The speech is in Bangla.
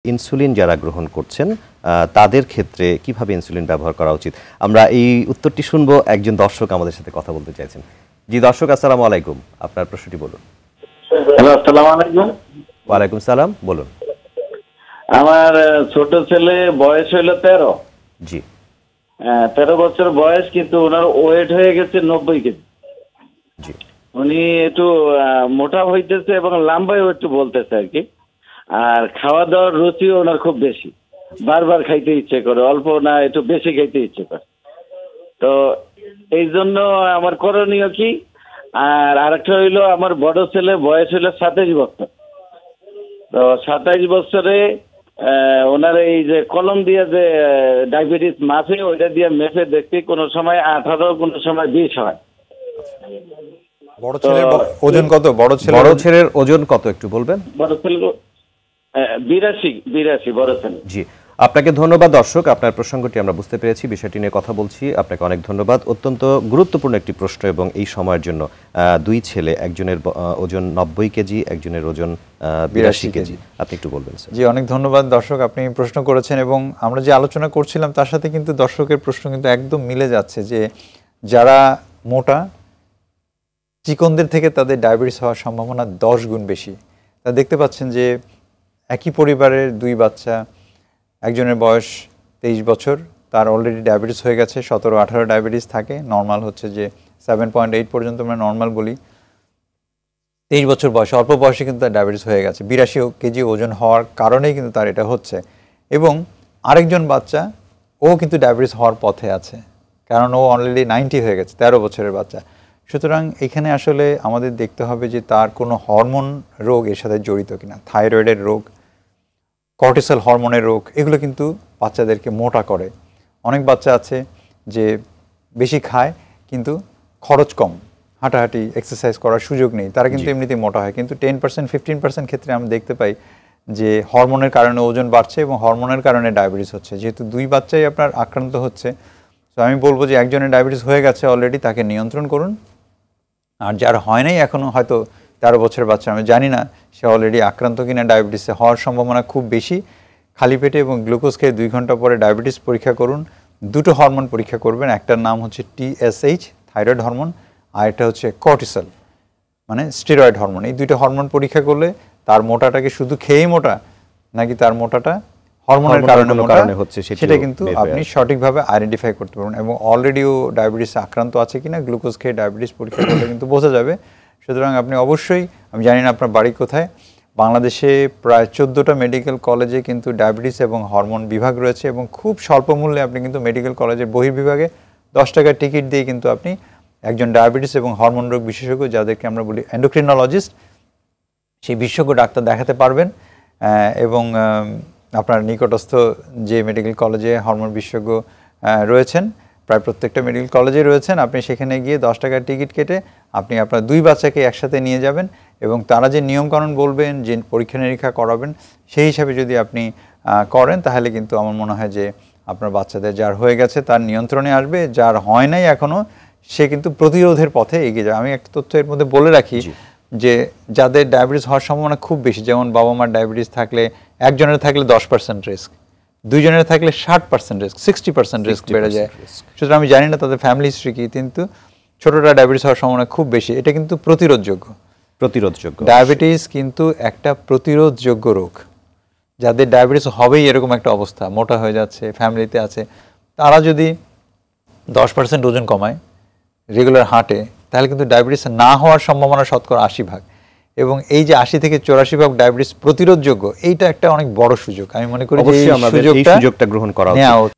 ইনসুলিন যারা গ্রহণ করছেন তাদের ক্ষেত্রে কিভাবে ইনসুলিন ব্যবহার করা উচিত? আমরা এই উত্তরটি শুনবো, একজন দর্শক আমাদের সাথে কথা বলতে চাইছেন। জি দর্শক, আসসালামু আলাইকুম, আপনার প্রশ্নটি বলুন। হ্যালো, আসসালামু আলাইকুম। ওয়ালাইকুম সালাম, বলুন। আমার ছোট ছেলে বয়স হইল 13। জি। 13 বছর বয়স, কিন্তু ওনার ওয়েট হয়ে গেছে 90 কেজি। জি। উনি একটু মোটা হইতেছে এবং লম্বাইও একটু বলতেছে আর কি। আর খাওয়া দাওয়ার রুচিও ওনার খুব বেশি, বারবার খাইতে ইচ্ছে করে, অল্প না একটু বেশি খাইতে ইচ্ছে করে। তো এই জন্য আমার করণীয় কি? আর আরেকটা হইলো, আমার বড় ছেলে বয়স হইলো 27 বছর। তো 27 বছরে ওনার এই যে কলম দিয়ে যে ডায়াবেটিস মাপে, ওইটা দিয়ে মেপে দেখতে কোনো সময় 18, কোনো সময় 20 হয়। বড় ছেলের ওজন কত? বড় ছেলের ওজন কত একটু বলবেন? বড় ছেলে 82 বড় ছেলে। জি, আপনাকে ধন্যবাদ দর্শক, আপনার প্রসঙ্গটি আমরা বুঝতে পেরেছি, বিষয়টি নিয়ে কথা বলছি। আপনাকে অনেক ধন্যবাদ। অত্যন্ত গুরুত্বপূর্ণ একটি প্রশ্ন এবং এই সময়ের জন্য। দুই ছেলে, একজনের ওজন 90 কেজি, একজনের ওজন 82 কেজি। আপনি একটু বলবেন স্যার? জি, অনেক ধন্যবাদ দর্শক, আপনি প্রশ্ন করেছেন এবং আমরা যে আলোচনা করছিলাম তার সাথে কিন্তু দর্শকের প্রশ্ন কিন্তু একদম মিলে যাচ্ছে যে যারা মোটা চিকনদের থেকে তাদের ডায়াবেটিস হওয়ার সম্ভাবনা 10 গুণ বেশি। তা দেখতে পাচ্ছেন যে একই পরিবারের দুই বাচ্চা, একজনের বয়স 23 বছর, তার অলরেডি ডায়াবেটিস হয়ে গেছে, 17-18 ডায়াবেটিস থাকে, নর্মাল হচ্ছে যে 7.8 পর্যন্ত আমরা নর্মাল বলি। 23 বছর বয়সে, অল্প বয়সে কিন্তু তার ডায়াবেটিস হয়ে গেছে, 82 কেজি ওজন হওয়ার কারণেই কিন্তু তার এটা হচ্ছে। এবং আরেকজন বাচ্চা, ও কিন্তু ডায়াবেটিস হওয়ার পথে আছে, কারণ ও অলরেডি 90 হয়ে গেছে, 13 বছরের বাচ্চা। সুতরাং এখানে আসলে আমাদের দেখতে হবে যে তার কোনো হরমোন রোগ এর সাথে জড়িত কিনা, থাইরয়েডের রোগ, কর্টিসল হরমোনের রোগ, এগুলো কিন্তু বাচ্চাদেরকে মোটা করে। অনেক বাচ্চা আছে যে বেশি খায় কিন্তু খরচ কম, হাঁটাহাঁটি এক্সারসাইজ করার সুযোগ নেই, তারা কিন্তু এমনিতেই মোটা হয়। কিন্তু 10%-15% ক্ষেত্রে আমরা দেখতে পাই যে হরমোনের কারণে ওজন বাড়ছে এবং হরমোনের কারণে ডায়াবেটিস হচ্ছে। যেহেতু দুই বাচ্চাই আপনার আক্রান্ত হচ্ছে, তো আমি বলবো যে একজনের ডায়াবেটিস হয়ে গেছে অলরেডি, তাকে নিয়ন্ত্রণ করুন। আর যার হয় নাই এখনও, হয়তো 13 বছরের বাচ্চা, আমি জানি না সে অলরেডি আক্রান্ত কিনা ডায়াবেটিসে, হওয়ার সম্ভাবনা খুব বেশি। খালি পেটে এবং গ্লুকোজ খেয়ে 2 ঘন্টা পরে ডায়াবেটিস পরীক্ষা করুন। দুটো হরমোন পরীক্ষা করবেন, একটার নাম হচ্ছে TSH থাইরয়েড হরমোন, আর একটা হচ্ছে কর্টিসল মানে স্টেরয়েড হরমোন। এই দুইটা হরমোন পরীক্ষা করলে তার মোটাটাকে শুধু খেয়েই মোটা নাকি তার মোটাটা হরমোনের কারণে হচ্ছে, সেটা কিন্তু আপনি সঠিকভাবে আইডেন্টিফাই করতে পারবেন। এবং অলরেডিও ডায়াবেটিসে আক্রান্ত আছে কিনা গ্লুকোজ খেয়ে ডায়াবেটিস পরীক্ষা করলে কিন্তু বোঝা যাবে। সুতরাং আপনি অবশ্যই, আমি জানি না আপনার বাড়ি কোথায়, বাংলাদেশে প্রায় 14টা মেডিকেল কলেজে কিন্তু ডায়াবেটিস এবং হরমোন বিভাগ রয়েছে এবং খুব স্বল্প মূল্যে আপনি কিন্তু মেডিকেল কলেজের বহির্বিভাগে 10 টাকার টিকিট দিয়ে কিন্তু আপনি একজন ডায়াবেটিস এবং হরমোন রোগ বিশেষজ্ঞ, যাদেরকে আমরা বলি এন্ডোক্রিনোলজিস্ট, সেই বিশেষজ্ঞ ডাক্তার দেখাতে পারবেন। এবং আপনার নিকটস্থ যে মেডিকেল কলেজে হরমোন বিশেষজ্ঞ রয়েছেন, প্রায় প্রত্যেকটা মেডিকেল কলেজে রয়েছেন, আপনি সেখানে গিয়ে 10 টাকার টিকিট কেটে আপনি আপনার দুই বাচ্চাকে একসাথে নিয়ে যাবেন এবং তারা যে নিয়মকানুন বলবেন, যে পরীক্ষা নিরীক্ষা করাবেন, সেই হিসাবে যদি আপনি করেন, তাহলে কিন্তু আমার মনে হয় যে আপনার বাচ্চাদের যার হয়ে গেছে তার নিয়ন্ত্রণে আসবে, যার হয় নাই এখনও সে কিন্তু প্রতিরোধের পথে এগিয়ে যাবে। আমি একটা তথ্য এর মধ্যে বলে রাখি যে যাদের ডায়াবেটিস হওয়ার সম্ভাবনা খুব বেশি, যেমন বাবা মার ডায়াবেটিস থাকলে, একজনের থাকলে 10% রিস্ক, দুইজনের থাকলে 60% রিস্ক, 60% রিস্ক বেড়ে যায়। সুতরাং আমি জানি না তাদের ফ্যামিলি হিস্ট্রি কি, কিন্তু ছোটরা ডায়াবেটিস হওয়ার সম্ভাবনা খুব বেশি। এটা কিন্তু প্রতিরোধযোগ্য। ডায়াবেটিস কিন্তু একটা প্রতিরোধযোগ্য রোগ। যাদের ডায়াবেটিস হবেই এরকম একটা অবস্থা, মোটা হয়ে যাচ্ছে, ফ্যামিলিতে আছে, তারা যদি 10% ওজন কমায়, রেগুলার হাঁটে, তাহলে কিন্তু ডায়াবেটিস না হওয়ার সম্ভাবনা শতকরা 80%। এবং এই যে 80 থেকে 84% ডায়াবেটিস প্রতিরোধযোগ্য, এইটা একটা অনেক বড় সুযোগ। আমি মনে করি যে এই সুযোগটা গ্রহণ করা উচিত।